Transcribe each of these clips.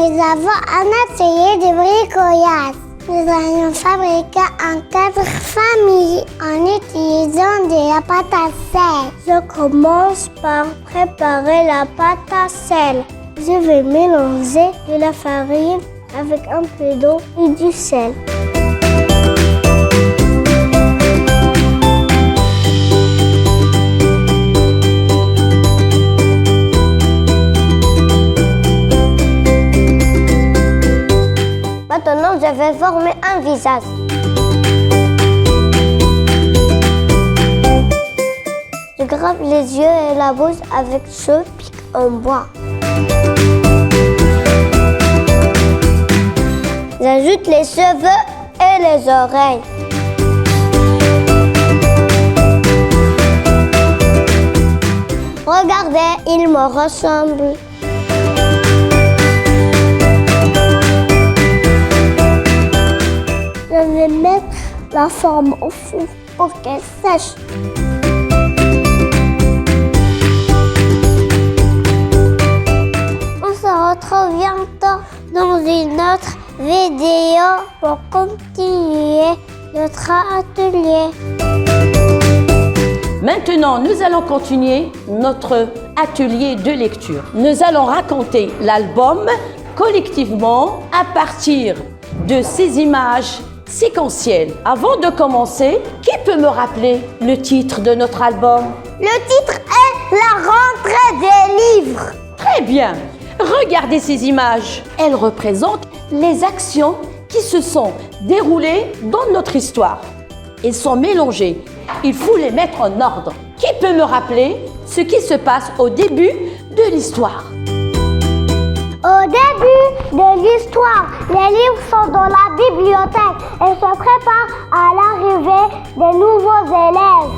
nous avons un atelier de bricolage. Nous allons fabriquer un cadre famille en utilisant de la pâte à sel. Je commence par préparer la pâte à sel. Je vais mélanger de la farine avec un peu d'eau et du sel. Maintenant, je vais former un visage. Je grave les yeux et la bouche avec ce pic en bois. J'ajoute les cheveux et les oreilles. Regardez, ils me ressemblent. Je vais mettre la forme au four pour qu'elle sèche. On se retrouve bientôt dans une autre vidéo pour continuer notre atelier. Maintenant, nous allons continuer notre atelier de lecture. Nous allons raconter l'album collectivement à partir de ces images séquentielles. Avant de commencer, qui peut me rappeler le titre de notre album? Le titre est La rentrée des livres. Très bien. Regardez ces images. Elles représentent les actions qui se sont déroulées dans notre histoire. Elles sont mélangées. Il faut les mettre en ordre. Qui peut me rappeler ce qui se passe au début de l'histoire? Au début de l'histoire, les livres sont dans la bibliothèque et se préparent à l'arrivée des nouveaux élèves.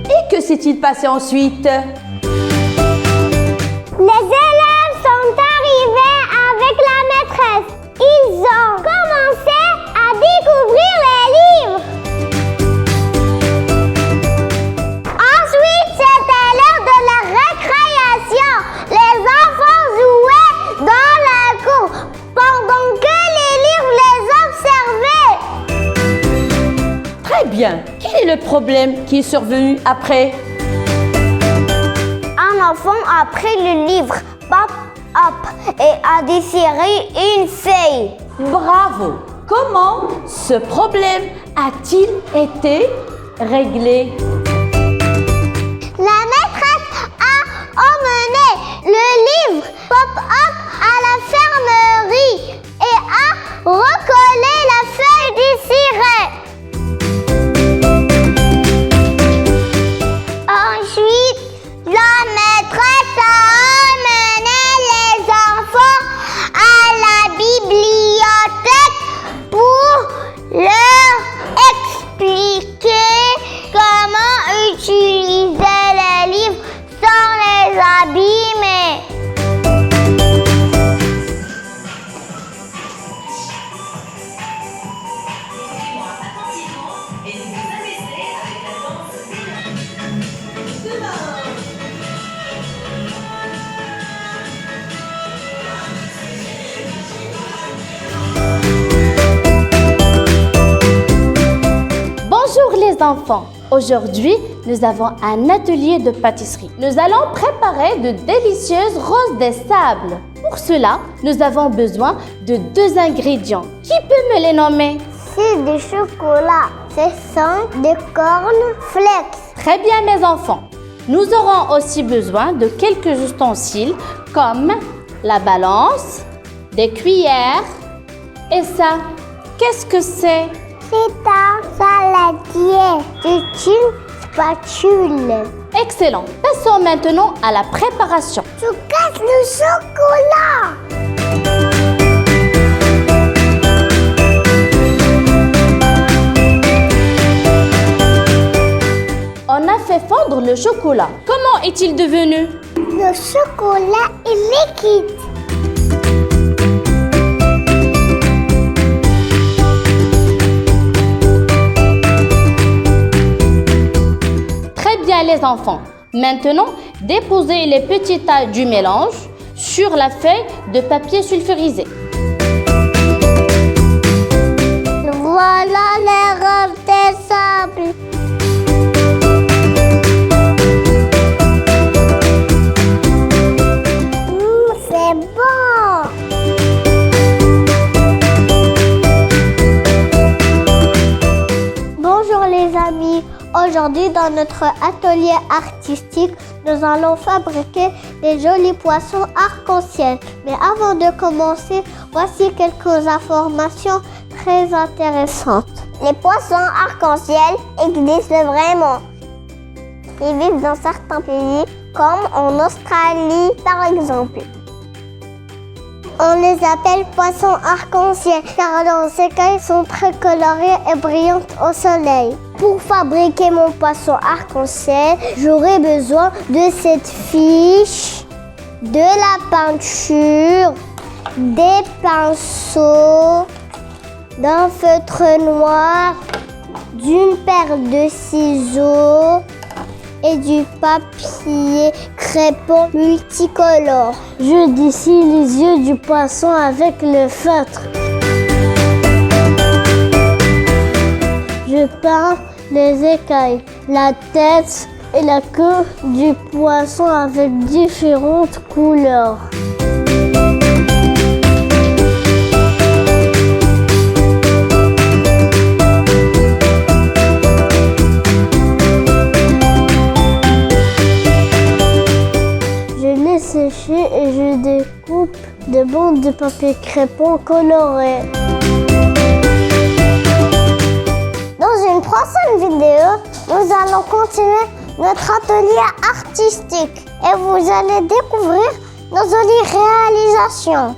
Et que s'est-il passé ensuite? Les élèves sont arrivés avec la maîtresse. Ils ont commencé à découvrir les livres. Ensuite, c'était l'heure de la récréation. Les enfants jouaient dans la cour pendant que les livres les observaient. Très bien. Quel est le problème qui est survenu après? Un enfant a pris le livre Pop-Up et a déchiré une feuille. Bravo! Comment ce problème a-t-il été réglé? La maîtresse a emmené le livre Pop-Up à la fermerie et a recollé la feuille déchirée. Ensuite, la maîtresse a emmené les enfants à la bibliothèque pour leur expliquer comment utiliser les livres sans les abîmer. Bonjour les enfants, aujourd'hui nous avons un atelier de pâtisserie. Nous allons préparer de délicieuses roses des sables. Pour cela, nous avons besoin de 2 ingrédients. Qui peut me les nommer? C'est du chocolat, ce sont des cornflakes. Très bien mes enfants. Nous aurons aussi besoin de quelques ustensiles comme la balance, des cuillères et ça. Qu'est-ce que c'est? C'est un saladier, c'est une spatule. Excellent. Passons maintenant à la préparation. Tu casses le chocolat. On a fait fondre le chocolat. Comment est-il devenu? Le chocolat est liquide. Très bien les enfants. Maintenant, déposez les petits tas du mélange sur la feuille de papier sulfurisé. Voilà les roses des sables. C'est bon. Bonjour les amis. Aujourd'hui, dans notre atelier artistique, nous allons fabriquer des jolis poissons arc-en-ciel. Mais avant de commencer, voici quelques informations très intéressantes. Les poissons arc-en-ciel existent vraiment. Ils vivent dans certains pays, comme en Australie par exemple. On les appelle poissons arc-en-ciel car dans ces cas, ils sont très colorés et brillants au soleil. Pour fabriquer mon poisson arc-en-ciel, j'aurai besoin de cette fiche, de la peinture, des pinceaux, d'un feutre noir, d'une paire de ciseaux et du papier crépon multicolore. Je dessine les yeux du poisson avec le feutre. Je peins les écailles, la tête et la queue du poisson avec différentes couleurs. Sécher et je découpe des bandes de papier crépon colorées. Dans une prochaine vidéo, nous allons continuer notre atelier artistique et vous allez découvrir nos jolies réalisations.